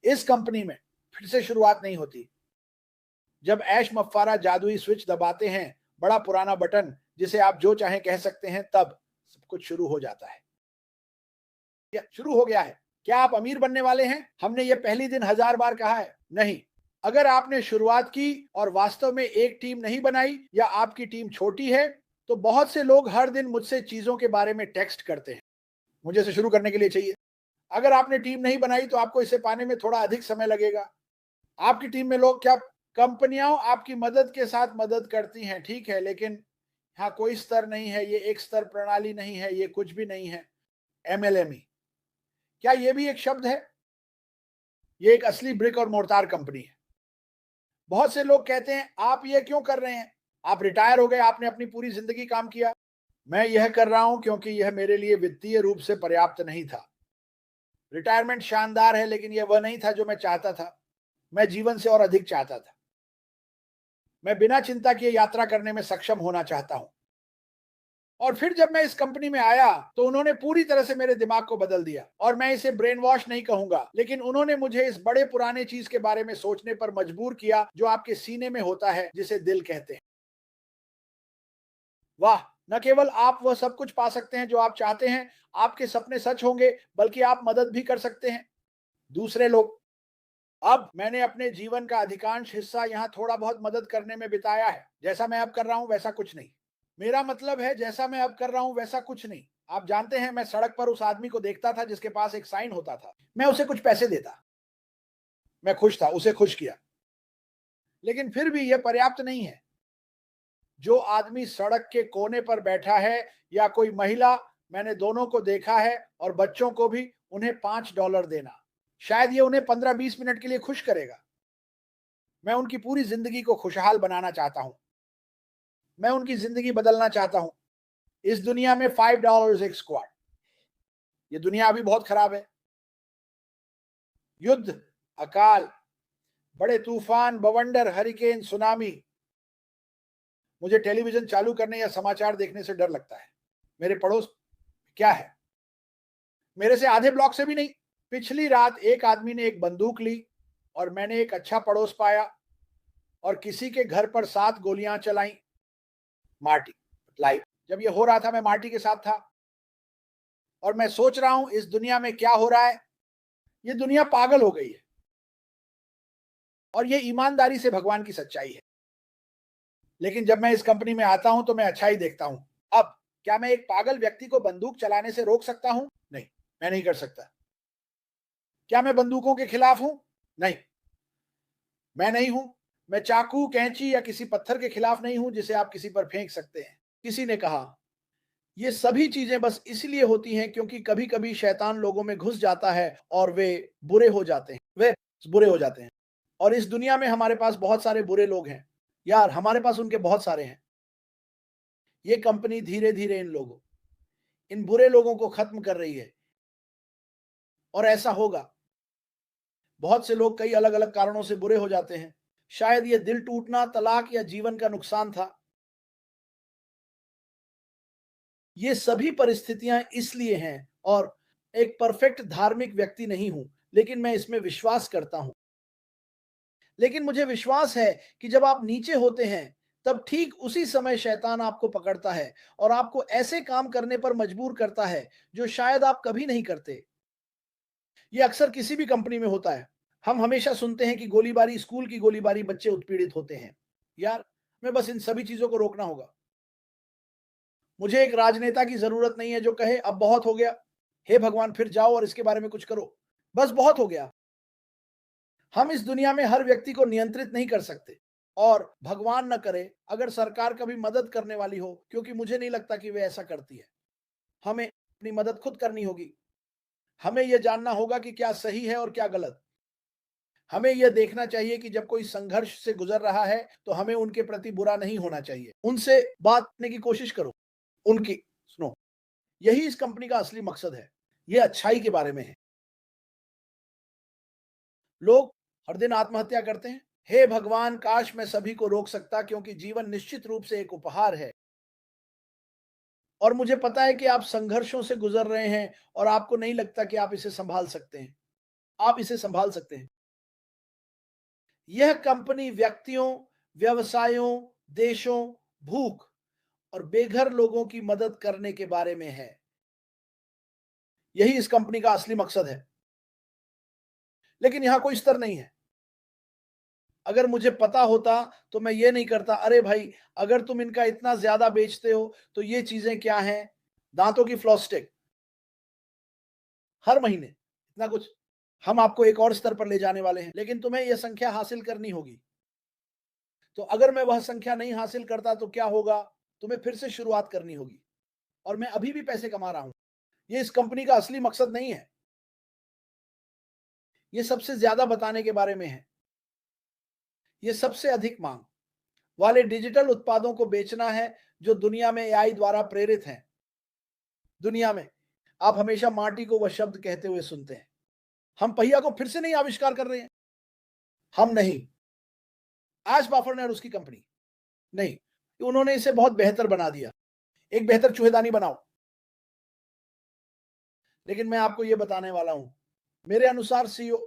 इस कंपनी में फिर से शुरुआत नहीं होती। जब ऐश मफ्फारा जादुई स्विच दबाते हैं, बड़ा पुराना बटन जिसे आप जो चाहें कह सकते हैं, तब सब कुछ शुरू हो जाता है। क्या शुरू हो गया है? क्या आप अमीर बनने वाले हैं? हमने ये पहली दिन 1000 बार कहा है। नहीं। अगर आपने शुरुआत की और वास्तव में एक टीम नहीं बनाई या आपकी टीम छोटी है, तो बहुत से लोग हर दिन मुझसे चीजों के बारे में टेक्स्ट करते हैं। मुझे इसे शुरू करने के लिए चाहिए। अगर आपने टीम नहीं बनाई तो आपको इसे पाने में थोड़ा अधिक समय लगेगा। आपकी टीम में लोग क्या कंपनियां आपकी मदद के साथ मदद करती हैं, ठीक है, लेकिन हाँ, कोई स्तर नहीं है, ये एक स्तर प्रणाली नहीं है, ये कुछ भी नहीं है। एमएलएमई, क्या ये भी एक शब्द है? ये एक असली ब्रिक और मोर्टार कंपनी है। बहुत से लोग कहते हैं, आप ये क्यों कर रहे हैं? आप रिटायर हो गए, आपने अपनी पूरी जिंदगी काम किया। मैं यह कर रहा हूं क्योंकि यह मेरे लिए वित्तीय रूप से पर्याप्त नहीं था। रिटायरमेंट शानदार है, लेकिन यह वह नहीं था जो मैं चाहता था। मैं जीवन से और अधिक चाहता था। मैं बिना चिंता किए यात्रा करने में सक्षम होना चाहता हूं। और फिर जब मैं इस कंपनी में आया तो उन्होंने पूरी तरह से मेरे दिमाग को बदल दिया। और मैं इसे ब्रेन वॉश नहीं कहूंगा, लेकिन उन्होंने मुझे इस बड़े पुराने चीज के बारे में सोचने पर मजबूर किया जो आपके सीने में होता है, जिसे दिल कहते हैं। वाह! न केवल आप वह सब कुछ पा सकते हैं जो आप चाहते हैं, आपके सपने सच होंगे, बल्कि आप मदद भी कर सकते हैं। दूसरे लोग। अब मैंने अपने जीवन का अधिकांश हिस्सा यहाँ थोड़ा बहुत मदद करने में बिताया है। जैसा मैं अब कर रहा हूँ वैसा कुछ नहीं। मेरा मतलब है, जैसा मैं अब कर रहा हूँ वैसा कुछ नहीं। आप जानते हैं, मैं सड़क पर उस आदमी को देखता था जिसके पास एक साइन होता था। मैं उसे कुछ पैसे देता। मैं खुश था, उसे खुश किया। लेकिन फिर भी यह पर्याप्त नहीं है। जो आदमी सड़क के कोने पर बैठा है या कोई महिला, मैंने दोनों को देखा है, और बच्चों को भी, उन्हें $5 देना, शायद ये उन्हें 15-20 मिनट के लिए खुश करेगा। मैं उनकी पूरी जिंदगी को खुशहाल बनाना चाहता हूं। मैं उनकी जिंदगी बदलना चाहता हूं। इस दुनिया में $5 एक स्क्वाड। ये दुनिया अभी बहुत खराब है। युद्ध, अकाल, बड़े तूफान, बवंडर, हरिकेन, सुनामी। मुझे टेलीविजन चालू करने या समाचार देखने से डर लगता है। मेरे पड़ोस क्या है? मेरे से आधे ब्लॉक से भी नहीं। पिछली रात एक आदमी ने एक बंदूक ली और मैंने एक अच्छा पड़ोस पाया, और किसी के घर पर 7 गोलियां चलाई। मार्टी, लाइव। जब ये हो रहा था मैं मार्टी के साथ था, और मैं सोच रहा हूं इस दुनिया में क्या हो रहा है। ये दुनिया पागल हो गई है। और ये ईमानदारी से भगवान की सच्चाई है। लेकिन जब मैं इस कंपनी में आता हूं तो मैं अच्छाई देखता हूं। अब क्या मैं एक पागल व्यक्ति को बंदूक चलाने से रोक सकता हूं? नहीं, मैं नहीं कर सकता। क्या मैं बंदूकों के खिलाफ हूं? नहीं, मैं नहीं हूं। मैं चाकू, कैंची या किसी पत्थर के खिलाफ नहीं हूं जिसे आप किसी पर फेंक सकते हैं। किसी ने कहा, ये सभी चीजें बस इसलिए होती हैं क्योंकि कभी-कभी शैतान लोगों में घुस जाता है और वे बुरे हो जाते हैं। वे बुरे हो जाते हैं। और इस दुनिया में हमारे पास बहुत सारे बुरे लोग हैं। यार, हमारे पास उनके बहुत सारे हैं। ये कंपनी धीरे-धीरे इन बुरे लोगों को खत्म कर रही है। और ऐसा होगा। बहुत से लोग कई अलग-अलग कारणों से बुरे हो जाते हैं। शायद ये दिल टूटना, तलाक या जीवन का नुकसान था। ये सभी परिस्थितियां इसलिए हैं, और एक परफेक्ट धार्मिक व्यक्ति नहीं हूं, लेकिन मैं इसमें विश्वास करता हूं। लेकिन मुझे विश्वास है कि जब आप नीचे होते हैं, तब ठीक उसी समय शैतान आपको पकड़ता है और आपको ऐसे काम करने पर मजबूर करता है जो शायद आप कभी नहीं करते। ये अक्सर किसी भी कंपनी में होता है। हम हमेशा सुनते हैं कि गोलीबारी, स्कूल की गोलीबारी, बच्चे उत्पीड़ित होते हैं। यार, मैं बस इन सभी चीजों को रोकना होगा। मुझे एक राजनेता की जरूरत नहीं है जो कहे, अब बहुत हो गया, हे भगवान फिर जाओ और इसके बारे में कुछ करो, बस बहुत हो गया। हम इस दुनिया में हर व्यक्ति को नियंत्रित नहीं कर सकते। और भगवान न करे अगर सरकार कभी मदद करने वाली हो, क्योंकि मुझे नहीं लगता कि वे ऐसा करती है। हमें अपनी मदद खुद करनी होगी। हमें यह जानना होगा कि क्या सही है और क्या गलत। हमें यह देखना चाहिए कि जब कोई संघर्ष से गुजर रहा है तो हमें उनके प्रति बुरा नहीं होना चाहिए। उनसे बात करने की कोशिश करो। उनकी सुनो। यही इस कंपनी का असली मकसद है। यह अच्छाई के बारे में है। लोग हर दिन आत्महत्या करते हैं। हे भगवान, काश मैं सभी को रोक सकता, क्योंकि जीवन निश्चित रूप से एक उपहार है। और मुझे पता है कि आप संघर्षों से गुजर रहे हैं और आपको नहीं लगता कि आप इसे संभाल सकते हैं। आप इसे संभाल सकते हैं। यह कंपनी व्यक्तियों, व्यवसायों, देशों, भूख और बेघर लोगों की मदद करने के बारे में है। यही इस कंपनी का असली मकसद है। लेकिन यहां कोई स्तर नहीं है। अगर मुझे पता होता तो मैं ये नहीं करता, अरे भाई अगर तुम इनका इतना ज्यादा बेचते हो तो ये चीजें क्या हैं, दांतों की फ्लॉस स्टिक हर महीने इतना कुछ, हम आपको एक और स्तर पर ले जाने वाले हैं, लेकिन तुम्हें यह संख्या हासिल करनी होगी। तो अगर मैं वह संख्या नहीं हासिल करता तो क्या होगा, तुम्हें फिर से शुरुआत करनी होगी। और मैं अभी भी पैसे कमा रहा हूं। ये इस कंपनी का असली मकसद नहीं है। ये सबसे ज्यादा बताने के बारे में है। ये सबसे अधिक मांग वाले डिजिटल उत्पादों को बेचना है जो दुनिया में एआई द्वारा प्रेरित हैं। दुनिया में आप हमेशा माटी को वह शब्द कहते हुए सुनते हैं। हम पहिया को फिर से नहीं आविष्कार कर रहे हैं। हम नहीं, आज बाफर ने और उसकी कंपनी नहीं, उन्होंने इसे बहुत बेहतर बना दिया। एक बेहतर चूहेदानी बनाओ। लेकिन मैं आपको यह बताने वाला हूं, मेरे अनुसार सीईओ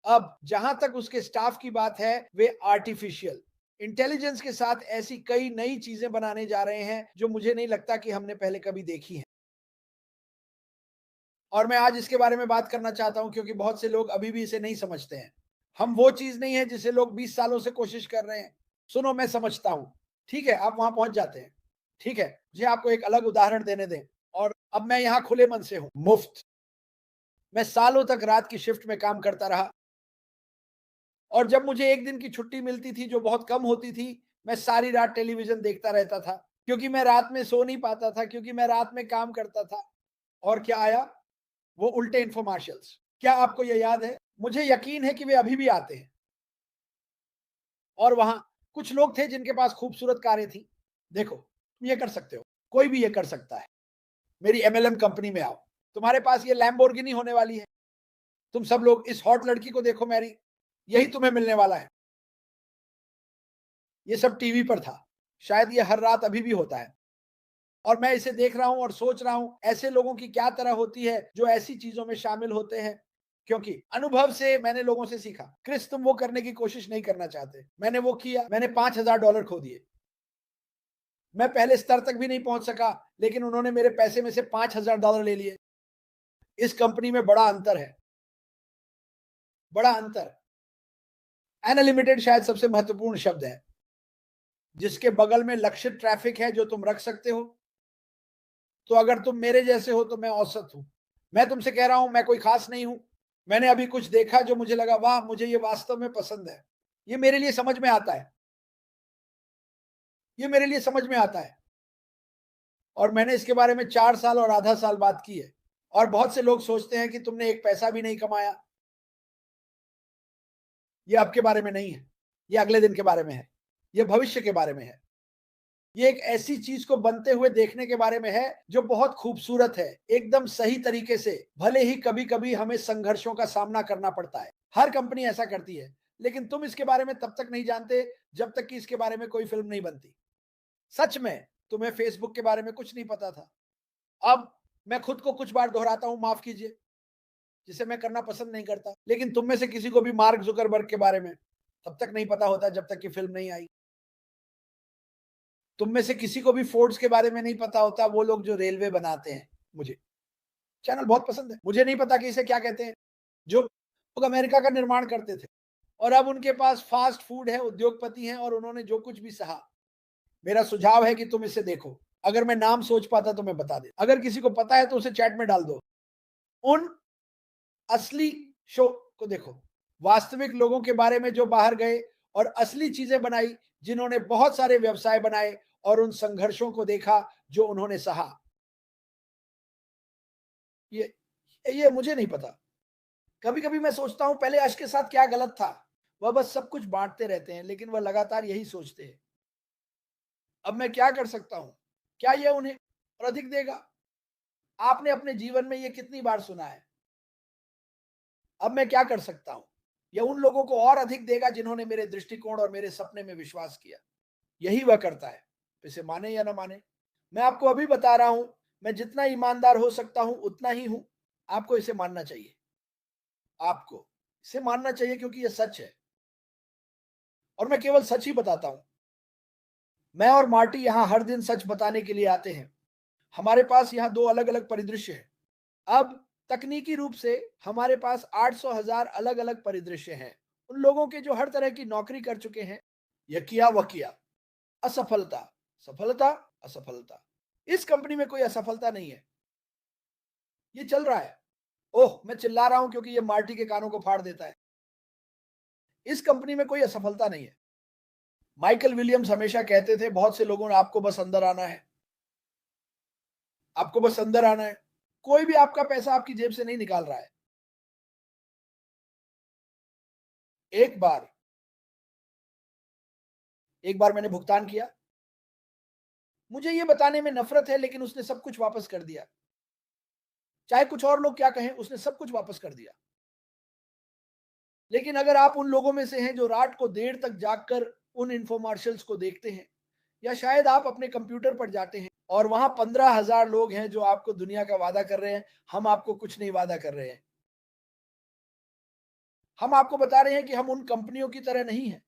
अब जहां तक उसके स्टाफ की बात है, वे आर्टिफिशियल इंटेलिजेंस के साथ ऐसी कई नई चीजें बनाने जा रहे हैं जो मुझे नहीं लगता कि हमने पहले कभी देखी हैं। और मैं आज इसके बारे में बात करना चाहता हूं क्योंकि बहुत से लोग अभी भी इसे नहीं समझते हैं। हम वो चीज नहीं है जिसे लोग 20 सालों से कोशिश कर रहे हैं। सुनो, मैं समझता हूं। ठीक है, आप वहां पहुंच जाते हैं। ठीक है, मुझे आपको एक अलग उदाहरण देने दें। और अब मैं यहां खुले मन से हूं, मुफ्त। मैं सालों तक रात की शिफ्ट में काम करता रहा। और जब मुझे एक दिन की छुट्टी मिलती थी जो बहुत कम होती थी, मैं सारी रात टेलीविजन देखता रहता था क्योंकि मैं रात में सो नहीं पाता था, क्योंकि मैं रात में काम करता था। और क्या आया? वो उल्टे इन्फोमार्शल्स। क्या आपको ये याद है? मुझे यकीन है कि वे अभी भी आते हैं। और वहां कुछ लोग थे जिनके पास खूबसूरत कारें थी। देखो, तुम ये कर सकते हो, कोई भी ये कर सकता है। मेरी एमएलएम कंपनी में आओ, तुम्हारे पास ये लैम्बोर्गिनी होने वाली है। तुम सब लोग इस हॉट लड़की को देखो मैरी, यही तुम्हें मिलने वाला है। ये सब टीवी पर था, शायद ये हर रात अभी भी होता है। और मैं इसे देख रहा हूं और सोच रहा हूं ऐसे लोगों की क्या तरह होती है जो ऐसी चीजों में शामिल होते हैं। क्योंकि अनुभव से मैंने लोगों से सीखा, क्रिस तुम वो करने की कोशिश नहीं करना चाहते। मैंने वो किया, मैंने $5,000 खो दिए। मैं पहले स्तर तक भी नहीं पहुंच सका, लेकिन उन्होंने मेरे पैसे में से $5,000 ले लिए। इस कंपनी में बड़ा अंतर है, बड़ा अंतर। अनलिमिटेड शायद सबसे महत्वपूर्ण शब्द है, जिसके बगल में लक्षित ट्रैफिक है जो तुम रख सकते हो। तो अगर तुम मेरे जैसे हो तो मैं औसत हूं। मैं तुमसे कह रहा हूं मैं कोई खास नहीं हूं। मैंने अभी कुछ देखा जो मुझे लगा वाह, मुझे ये वास्तव में पसंद है। ये मेरे लिए समझ में आता है। ये मेरे लिए समझ में आता है। और मैंने इसके बारे में 4 साल और आधा साल बात की है। और बहुत से लोग सोचते हैं कि तुमने एक पैसा भी नहीं कमाया। ये आपके बारे में नहीं है। ये अगले दिन के बारे में है। ये भविष्य के बारे में है। ये एक ऐसी चीज को बनते हुए देखने के बारे में है जो बहुत खूबसूरत है, एकदम सही तरीके से। भले ही कभी कभी हमें संघर्षों का सामना करना पड़ता है, हर कंपनी ऐसा करती है। लेकिन तुम इसके बारे में तब तक नहीं जानते जब तक कि इसके बारे में कोई फिल्म नहीं बनती। सच में तुम्हें फेसबुक के बारे में कुछ नहीं पता था। अब मैं खुद को कुछ बार दोहराता हूं, माफ कीजिए, जिसे मैं करना पसंद नहीं करता। लेकिन तुम में से किसी को भी मार्क जुकरबर्ग के बारे में तब तक नहीं पता होता जब तक कि फिल्म नहीं आई। तुम में से किसी को भी फोर्ड्स के बारे में नहीं पता होता, वो लोग जो रेलवे बनाते हैं। मुझे चैनल बहुत पसंद है, मुझे नहीं पता कि इसे क्या कहते हैं। जो लोग अमेरिका का निर्माण करते थे और अब उनके पास फास्ट फूड है, उद्योगपति हैं, और उन्होंने जो कुछ भी सहा। मेरा सुझाव है कि तुम इसे देखो। अगर मैं नाम सोच पाता तो मैं बता दे, अगर किसी को पता है तो उसे चैट में डाल दो। उन असली शो को देखो, वास्तविक लोगों के बारे में जो बाहर गए और असली चीजें बनाई, जिन्होंने बहुत सारे व्यवसाय बनाए और उन संघर्षों को देखा जो उन्होंने सहा। ये ये मुझे नहीं पता। कभी कभी मैं सोचता हूं पहले अश के साथ क्या गलत था। वह बस सब कुछ बांटते रहते हैं, लेकिन वह लगातार यही सोचते हैं। अब मैं क्या कर सकता हूं? क्या यह उन्हें और अधिक देगा? आपने अपने जीवन में यह कितनी बार सुना है? अब मैं क्या कर सकता हूं? यह उन लोगों को और अधिक देगा जिन्होंने मेरे दृष्टिकोण और मेरे सपने में विश्वास किया। यही वह करता है, इसे माने या ना माने। मैं आपको अभी बता रहा हूं, मैं जितना ईमानदार हो सकता हूं उतना ही हूं। आपको इसे मानना चाहिए। आपको इसे मानना चाहिए क्योंकि यह सच है। और मैं केवल सच ही बताता हूं। मैं और मार्टी यहां हर दिन सच बताने के लिए आते हैं। हमारे पास यहां दो अलग अलग परिदृश्य हैं। अब तकनीकी रूप से हमारे पास 800,000 अलग अलग परिदृश्य हैं, उन लोगों के जो हर तरह की नौकरी कर चुके हैं। यह किया वह किया, असफलता, सफलता, असफलता। इस कंपनी में कोई असफलता नहीं है, ये चल रहा है। ओह, मैं चिल्ला रहा हूं क्योंकि ये मार्टी के कानों को फाड़ देता है। इस कंपनी में कोई असफलता नहीं है। माइकल विलियम्स हमेशा कहते थे, बहुत से लोगों ने आपको बस अंदर आना है, आपको बस अंदर आना है। कोई भी आपका पैसा आपकी जेब से नहीं निकाल रहा है। एक बार एक बार मैंने भुगतान किया, मुझे ये बताने में नफरत है, लेकिन उसने सब कुछ वापस कर दिया। चाहे कुछ और लोग क्या कहें, उसने सब कुछ वापस कर दिया। लेकिन अगर आप उन लोगों में से हैं जो रात को देर तक जागकर उन इंफोमार्शल्स को देखते हैं, या शायद आप अपने कंप्यूटर पर जाते हैं और वहां 15,000 लोग हैं जो आपको दुनिया का वादा कर रहे हैं, हम आपको कुछ नहीं वादा कर रहे हैं। हम आपको बता रहे हैं कि हम उन कंपनियों की तरह नहीं हैं।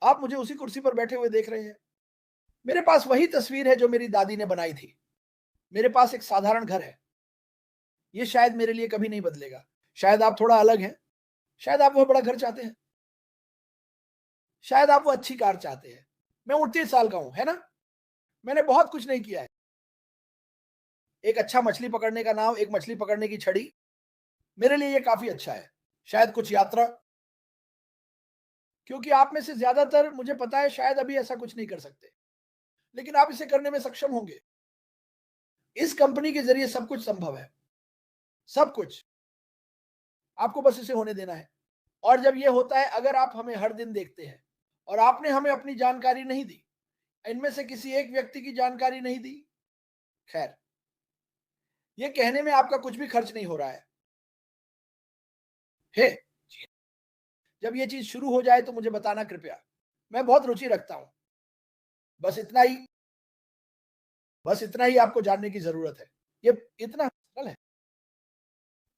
आप मुझे उसी कुर्सी पर बैठे हुए देख रहे हैं। मेरे पास वही तस्वीर है जो मेरी दादी ने बनाई थी। मेरे पास एक साधारण घर है। ये शायद मेरे लिए कभी नहीं बदलेगा। शायद आप थोड़ा अलग हैं। शायद आप वो बड़ा घर चाहते हैं। शायद आप वो अच्छी कार चाहते हैं। मैं 29 साल का हूं, है ना? मैंने बहुत कुछ नहीं किया है। एक अच्छा मछली पकड़ने का नाव, एक मछली पकड़ने की छड़ी, मेरे लिए ये काफी अच्छा है। शायद कुछ यात्रा, क्योंकि आप में से ज्यादातर, मुझे पता है, शायद अभी ऐसा कुछ नहीं कर सकते, लेकिन आप इसे करने में सक्षम होंगे। इस कंपनी के जरिए सब कुछ संभव है। सब कुछ। आपको बस इसे होने देना है। और जब ये होता है, अगर आप हमें हर दिन देखते हैं और आपने हमें अपनी जानकारी नहीं दी, इनमें से किसी एक व्यक्ति की जानकारी नहीं दी, खैर, ये कहने में आपका कुछ भी खर्च नहीं हो रहा है। हे, जब ये चीज शुरू हो जाए तो मुझे बताना कृपया। मैं बहुत रुचि रखता हूं। बस इतना ही, बस इतना ही आपको जानने की जरूरत है। ये इतना सरल है।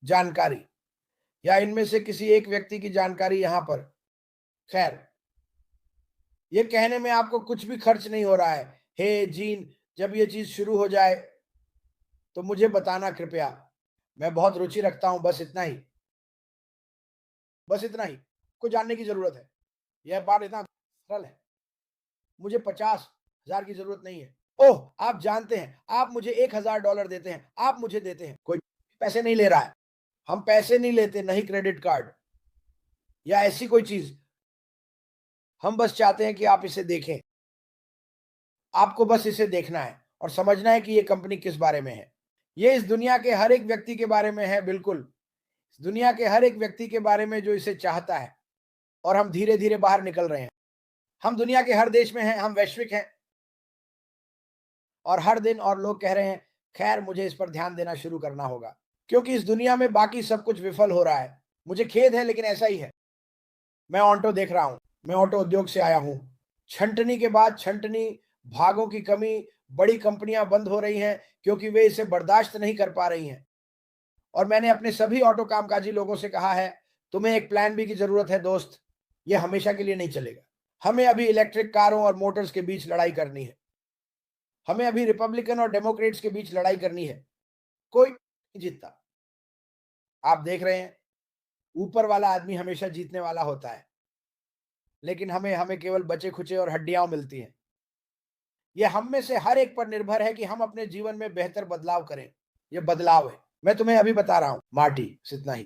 जानकारी, या इनमें से किसी एक व्यक्ति की जानकारी यहां पर, खैर, ये कहने में आपको कुछ भी खर्च नहीं हो रहा है। हे जीन, जब ये चीज शुरू हो जाए तो मुझे बताना कृपया। मैं बहुत रुचि रखता हूं। बस इतना ही, बस इतना ही को जानने की जरूरत है। यह बात इतना सरल है। मुझे 50,000 की जरूरत नहीं है। ओह, आप जानते हैं, आप मुझे $1,000 देते हैं, आप मुझे देते हैं, कोई पैसे नहीं ले रहा है। हम पैसे नहीं लेते, नहीं क्रेडिट कार्ड या ऐसी कोई चीज। हम बस चाहते हैं कि आप इसे देखें। आपको बस इसे देखना है और समझना है कि ये कंपनी किस बारे में है। ये इस दुनिया के हर एक व्यक्ति के बारे में है, बिल्कुल। इस दुनिया के हर एक व्यक्ति के बारे में जो इसे चाहता है। और हम धीरे धीरे बाहर निकल रहे हैं। हम दुनिया के हर देश में हैं, हम वैश्विक हैं। और हर दिन और लोग कह रहे हैं, खैर, मुझे इस पर ध्यान देना शुरू करना होगा, क्योंकि इस दुनिया में बाकी सब कुछ विफल हो रहा है। मुझे खेद है, लेकिन ऐसा ही है। मैं ऑटो देख रहा हूं। मैं ऑटो उद्योग से आया हूं। छंटनी के बाद छंटनी, भागों की कमी, बड़ी कंपनियां बंद हो रही हैं क्योंकि वे इसे बर्दाश्त नहीं कर पा रही हैं। और मैंने अपने सभी ऑटो कामकाजी लोगों से कहा है, तुम्हें एक प्लान बी की जरूरत है दोस्त। ये हमेशा के लिए नहीं चलेगा। हमें अभी इलेक्ट्रिक कारों और मोटर्स के बीच लड़ाई करनी है। हमें अभी रिपब्लिकन और डेमोक्रेट्स के बीच लड़ाई करनी है। कोई नहीं जीतता। आप देख रहे हैं, ऊपर वाला आदमी हमेशा जीतने वाला होता है, लेकिन हमें हमें केवल बचे खुचे और हड्डियां मिलती हैं। यह हम में से हर एक पर निर्भर है कि हम अपने जीवन में बेहतर बदलाव करें। यह बदलाव है। मैं तुम्हें अभी बता रहा हूं, मार्टी, इतना ही।